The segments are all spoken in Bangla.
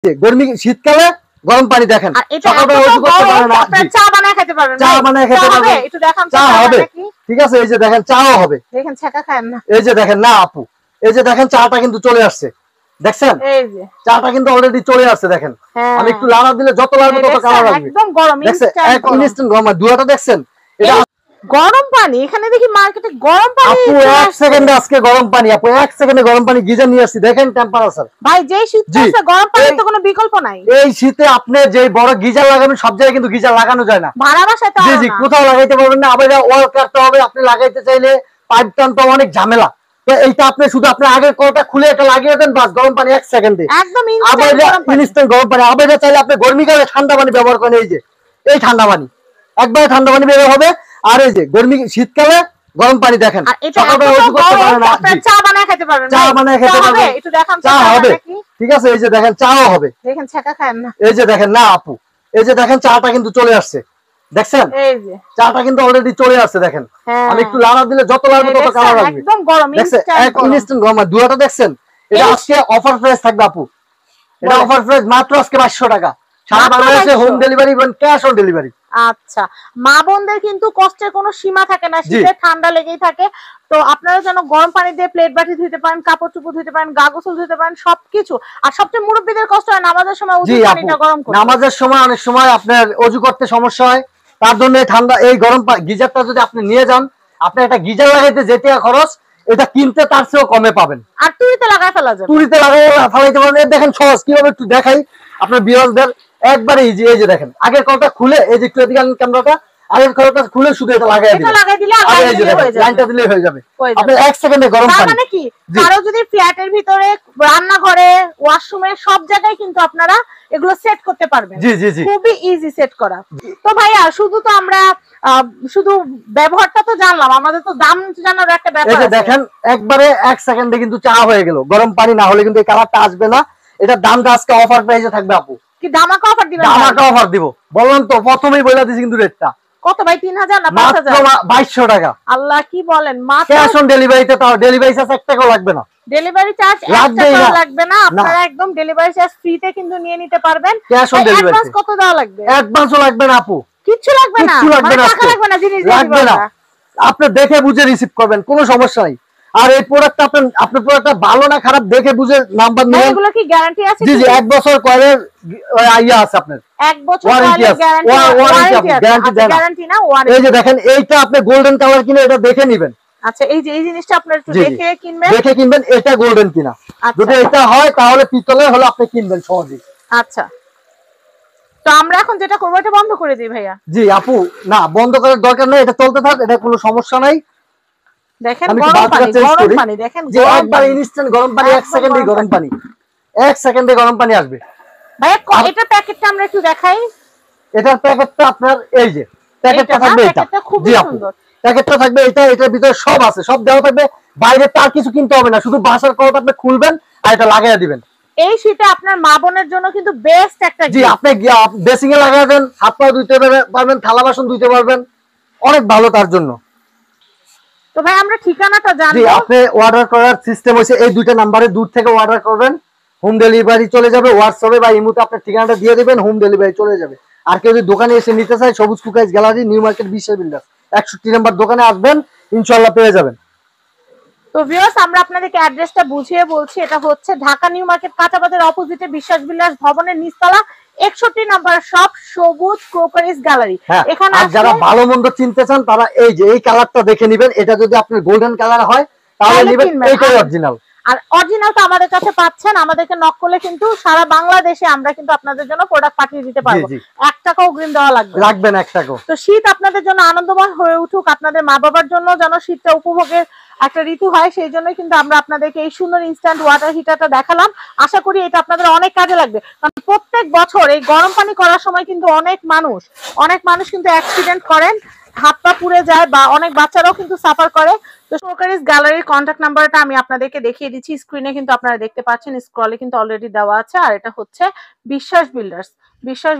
গরমি শীতকালে গরম পানি দেখেন সকালবেলা ওযু করতে পারেন না আপনি চা বানায় খেতে পারবেন চা বানায় খেতে পারবেন একটু দেখান চা হবে ঠিক আছে এই যে দেখেন চাও হবে দেখেন ছাকা খান না এই যে দেখেন না আপু এই যে দেখেন চাটা কিন্তু চলে আসছে দেখছেন এই যে চাটা কিন্তু অলরেডি চলে আসছে দেখেন আমি একটু লাড়া দিলে যত লাগবে তত কালার লাগবে একদম গরম ইনস্ট্যান্ট গরম দুয়াটা দেখছেন এটা গরম পানি এখানে দেখি মার্কেটে গরম পানি আপু 1 সেকেন্ডে আজকে গরম পানি আপু 1 সেকেন্ডে গরম পানি গিজার নিয়ে আসছি দেখেন টেম্পারেচার ভাই যেই শীত আছে গরম পানির তো কোনো বিকল্প নাই এই শীতে আপনি যে বড় গিজার লাগাবেন সব জায়গায় কিন্তু গিজার লাগানো যায় না ভাড়া বাসায় তো জি জি কোথাও লাগাইতে পারবেন না আবার ওয়াল কাটতে হবে আপনি লাগাইতে চাইলে পাইপ টানতে অনেক ঝামেলা তো এইটা আপনি শুধু আপনি আগের কলটা খুলে এটা লাগিয়ে দেন বাস গরম পানি 1 সেকেন্ডে একদম ইনস্ট্যান্ট গরম পানি আবার চাইলে আপনি গরমকালে ঠান্ডা পানি ব্যবহার করেন এই যে এই ঠান্ডা পানি একবারে ঠান্ডা পানি বের হবে আর এই যে শীতকালে গরম পানি দেখেন সকালবেলা ওযু করতে পারেন না আপনি চা বানায় খেতে পারবেন চা বানায় খেতে পারবেন একটু দেখান চা হবে ঠিক আছে এই যে দেখেন চাও হবে দেখেন ছাকা খান না এই যে দেখেন না আপু এই যে দেখেন চাটা কিন্তু চলে আসছে দেখছেন এই যে চাটা কিন্তু অলরেডি চলে আসছে দেখেন আমি একটু লাড়া দিলে যত লাগবে তত কালার লাগবে একদম গরম ইনস্ট্যান্ট গরম দুয়াটা দেখছেন এটা আজকে অফার প্রাইস থাকবে আপু এটা অফার প্রাইস মাত্র আজকে 2200 টাকা সারা বাংলাদেশে হোম ডেলিভারি এবং ক্যাশ অন ডেলিভারি আচ্ছা মা বোনদের কিন্তু কষ্টের কোনো সীমা থাকে না শীতে ঠান্ডা লেগেই থাকে তো আপনারা যেন গরম পানি দিয়ে প্লেট বাটি ধুইতে পারেন কাপড় চোপড় ধুইতে পারেন গা গোসল ধুইতে পারেন সবকিছু আর সবচেয়ে মুরব্বিদের কষ্ট হয় নামাজের সময় ওযু পানিটা গরম করতে নামাজের সময় অনেক সময় আপনার ওযু করতে সমস্যা হয় তার জন্য ঠান্ডা এই গরম গিজারটা যদি আপনি নিয়ে যান আপনি একটা গিজার লাগাইতে যেতে খরচ এটা কিনতে তার চেয়েও কমে পাবেন আর তুড়িতে লাগায় ফেলা যাবে তুড়িতে লাগাই ফেলাইতে পারবেন দেখেন সহজ কিভাবে একটু দেখাই আপনার ভিউয়ারদের একবারে ইজি এই যে দেখেন আগের কলটা খুলে এই যে একটু এদিকে আনেন ক্যামেরাটা আগের কলটা খুলে শুধু এটা লাগাই দিবেন এটা লাগাই দিলে লাইনটা দিলে হয়ে যাবে আপনি 1 সেকেন্ডে গরম পানি মানে কি কারো যদি ফ্ল্যাটের ভিতরে রান্নাঘরে ওয়াশরুমে সব জায়গায় কিন্তু আপনারা এগুলো সেট করতে পারবেন জি জি জি খুবই ইজি সেট করা তো ভাইয়া শুধু তো আমরা শুধু ব্যবহারটা তো জানলাম আমাদের তো দাম জানার একটা ব্যাপার আছে এই যে দেখেন একবারে 1 সেকেন্ডে কিন্তু চা হয়ে গেল গরম পানি না হলে কিন্তু এই কালারটা আসবে না এটা দামটা আজকে অফার প্রাইসে থাকবে আপু কি ধামাকা অফার দিবেন ধামাকা অফার দিব বললাম তো প্রথমেই বলে দিছি কিন্তু রেটটা কত ভাই 3000 না 5000 2200 টাকা আল্লাহ কি বলেন মাত্র ক্যাশ অন ডেলিভারিতে তাও ডেলিভারি চার্জ 1 টাকাও লাগবে না ডেলিভারি চার্জ 1 টাকাও লাগবে না আপনারা একদম ডেলিভারি চার্জ ফ্রিতে কিন্তু নিয়ে নিতে পারবেন ক্যাশ অন ডেলিভারি অ্যাডভান্স কত দেওয়া লাগবে অ্যাডভান্সও লাগবে না আপু কিচ্ছু লাগবে না টাকা লাগবে না জিনিস লাগবে না আপনি দেখে বুঝে রিসিভ করবেন কোনো সমস্যা নাই আর এই প্রোডাক্টটা আপনার প্রোডাক্টটা ভালো না খারাপ দেখে বুঝে নাম্বার নেবেন এগুলো কি গ্যারান্টি আছে জি জি 1 বছর কয়ের আইয়া আছে আপনার 1 বছর কয়ের গ্যারান্টি না ওয়ারেন্টি এই যে দেখেন এইটা আপনি গোল্ডেন কালার কিনে এটা দেখে নেবেন আচ্ছা এই যে এই জিনিসটা আপনারা একটু দেখে কিনবেন এটা গোল্ডেন কিনা যদি এটা হয় তাহলে পিতলের হলে আপনি কিনবেন সহজেই আচ্ছা তো আমরা এখন যেটা করব এটা বন্ধ করে দিই ভাইয়া জি আপু না বন্ধ করার দরকার নেই এটা চলতে থাক এটা কোনো সমস্যা নাই দেখেন গরম পানি দেখেন যে একবার ইনস্ট্যান্ট গরম পানি 1 সেকেন্ডে গরম পানি 1 সেকেন্ডে গরম পানি আসবে ভাইয়া এটা প্যাকেটটা আমরা একটু দেখাই এটার প্যাকেটটা আপনার এই যে প্যাকেটটা থাকবে এটা জি আপু প্যাকেটটা থাকবে এটার ভিতরে সব আছে সব দেওয়া থাকবে বাইরে তার কিছু কিনতে হবে না শুধু বাসার কলটা আপনি খুলবেন আর এটা লাগাইয়া দিবেন এই শীতে আপনার মা বোনের জন্য কিন্তু বেস্ট একটা জি আপনি বেসিং এ লাগায় দেন হাত পা ধুইতে পারবেন থালা বাসন ধুইতে পারবেন অনেক ভালো তার জন্য তো ভাই আমরা ঠিকানাটা জানবো জি আপনি অর্ডার করার সিস্টেম হইছে এই দুইটা নম্বরে দূর থেকে অর্ডার করবেন হোম ডেলিভারি চলে যাবে হোয়াটসঅ্যাপে বা ইমোতে আপনার ঠিকানাটা দিয়ে দিবেন হোম ডেলিভারি চলে যাবে আর কেউ যদি দোকানে এসে নিতে চায় সবুজ কুকাইজ গ্যালারি নিউ মার্কেট বিশ্বাস বিল্ডার্স 61 নম্বর দোকানে আসবেন ইনশাআল্লাহ পেয়ে যাবেন তো ভিউয়ার্স আমরা আপনাদেরকে অ্যাড্রেসটা বুঝিয়ে বলছি এটা হচ্ছে ঢাকা নিউ মার্কেট কাঁচাবাজারের অপোজিটে বিশ্বাস বিল্ডার্স ভবনের নিচতলা 61 নম্বর শপ সবুজ ক্রোকারিজ গ্যালারি এখানে যারা ভালো মন্দ চিনতে চান তারা এই যে এই কালারটা দেখে নেবেন এটা যদি আপনার গোল্ডেন কালার হয় তাহলে নেবেন এইটাই অরিজিনাল আর অরিজিনাল তো আমাদের কাছে পাচ্ছেন আমাদেরকে নক করলে কিন্তু সারা বাংলাদেশে আমরা কিন্তু আপনাদের জন্য প্রোডাক্ট পাঠিয়ে দিতে পারবো 1 টাকাও অগ্রিম দেওয়া লাগবে না 1 টাকাও তো শীত আপনাদের জন্য আনন্দময় হয়ে উঠুক আপনাদের মা বাবার জন্য যেন শীতটা উপভোগের একটা ঋতু হয় সেই জন্যই কিন্তু আমরা আপনাদেরকে এই সুন্দর ইনস্ট্যান্ট ওয়াটার হিটারটা দেখালাম আশা করি এটা আপনাদের অনেক কাজে লাগবে কারণ প্রত্যেক বছর এই গরম পানি করার সময় কিন্তু অনেক মানুষ কিন্তু অ্যাক্সিডেন্ট করেন হাত পা পুড়ে যায় বা অনেক বাচ্চারাও কিন্তু সাফার করে তো ক্রোকারিজ গ্যালারির কন্টাক্ট নাম্বারটা আমি আপনাদেরকে দেখিয়ে দিচ্ছি স্ক্রিনে কিন্তু আপনারা দেখতে পাচ্ছেন স্ক্রলে কিন্তু অলরেডি দেওয়া আছে আর এটা হচ্ছে বিশ্বাস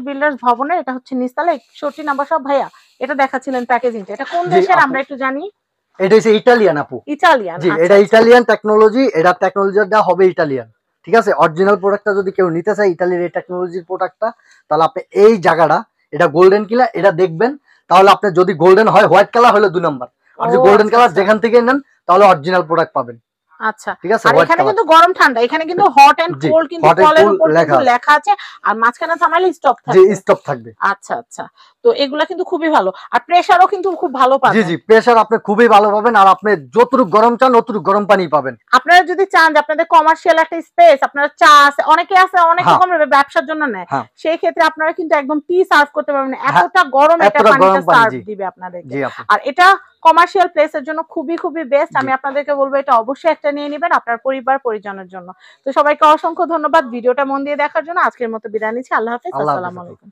বিল্ডার্স ভবনের এটা হচ্ছে নিচতলা 61 নম্বর সব ভাইয়া এটা দেখাচ্ছিলেন প্যাকেজিংটা এটা কোন দেশের আমরা একটু জানি এটা হচ্ছে ইতালিয়ান আপু ইতালিয়ান জি এটা ইতালিয়ান টেকনোলজি এটা টেকনোলজিটা হবে ইতালিয়ান ঠিক আছে, অরিজিনাল প্রোডাক্টটা যদি কেউ নিতে চায় ইতালির এই টেকনোলজির প্রোডাক্টটা, তাহলে আপনি এই জায়গাটা, এটা গোল্ডেন কিনা এটা দেখবেন। তাহলে আপনি যদি গোল্ডেন হয়, হোয়াইট কালার হলে 2 নাম্বার, আর যদি গোল্ডেন কালার যেখান থেকে নেন তাহলে অরিজিনাল প্রোডাক্ট পাবেন। আচ্ছা, ঠিক আছে, আর এখানে কিন্তু গরম ঠান্ডা, এখানে কিন্তু হট এন্ড কোল্ড কিন্তু কলের উপর কিন্তু লেখা আছে, আর মাঝখানে থামাইলে স্টপ থাকবে। জি, স্টপ থাকবে। আচ্ছা আচ্ছা, তো এগুলা কিন্তু খুবই ভালো, আর প্রেসারও কিন্তু খুব ভালো পাবেন। জি জি, প্রেসার আপনি খুবই ভালো পাবেন, আর আপনি যতটুকু গরম চান ততটুকু গরম পানি পাবেন। আপনারা যদি চান যে আপনাদের কমার্শিয়াল একটা স্পেস, আপনারা চা আছে, অনেকে আছে অনেক রকমের ব্যবসার জন্য নেয়, সেই ক্ষেত্রে আপনারা কিন্তু একদম টি সার্ভ করতে পারবেন, এতটা গরম এটা পানিটা সার্ভ দিবে আপনাদেরকে। আর এটা কমার্শিয়াল প্লেসের জন্য খুবই খুবই বেস্ট। আমি আপনাদেরকে বলবো এটা অবশ্যই একটা নিয়ে নেবেন আপনার পরিবার পরিজনের জন্য। তো সবাইকে অসংখ্য ধন্যবাদ ভিডিওটা মন দিয়ে দেখার জন্য। আজকের মতো বিদায় নিচ্ছি, আল্লাহ হাফেজ, আসসালামু আলাইকুম।